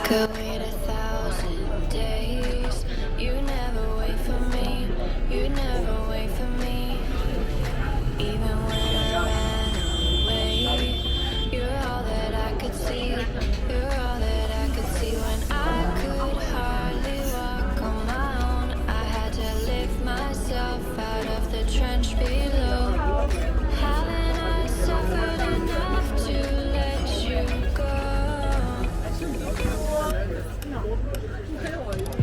could wait 1,000 days. You never wait for me. You never wait for me. Even when I ran away, you're all that I could see. You're all that I could see when I could hardly walk on my own. I had to lift myself out of the trench below. Haven't I suffered enough to let you go?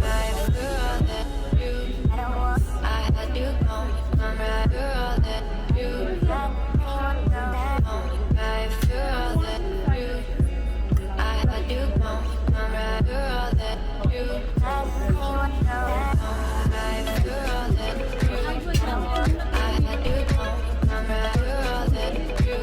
After all that you, I had to go. After all that you, after all that you, I had to go. After all that you, after all that you, I had to go. After all that you.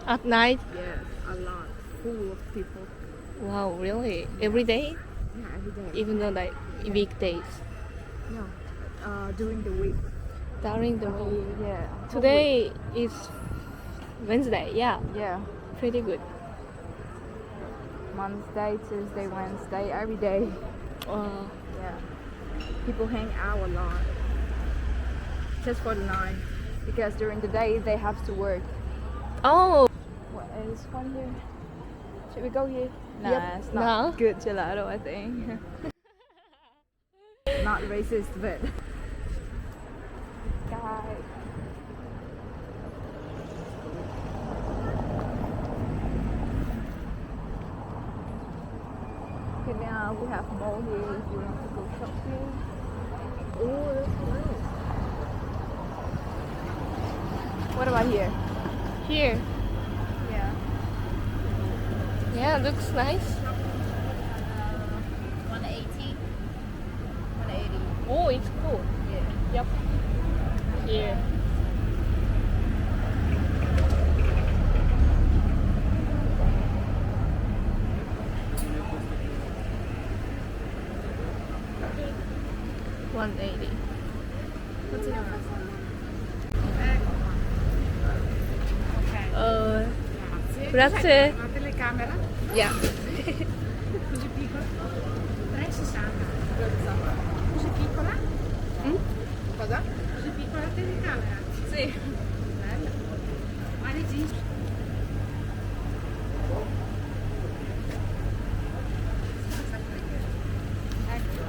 At night? Yes, a lot. Full of people. Wow, really? Every day? Yeah, every day. Even though like weekdays? No, during the week. During the week? Yeah. Today is Wednesday, yeah. Yeah. Pretty good. Monday, Tuesday, Wednesday, every day. Yeah. People hang out a lot. Just for the night. Because during the day they have to work. Oh! What is one here? Should we go here? Nah, Yep. it's not No. good gelato, I think. Not racist, but guys. Okay, now we have mall here if you want to go shopping. Oh, that's nice. What about here? Here. Yeah. Yeah, looks nice. 180. 180. Oh, it's cool. Yeah. Yep. Here. $180. Grazie. La telecamera? Yeah. Così piccola? 360. Così piccola? Cosa? Così piccola la telecamera? Sì. Bella. Ma registro. Ecco.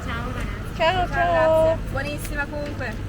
Ciao ragazzi. Ciao, ciao. Buonissima comunque.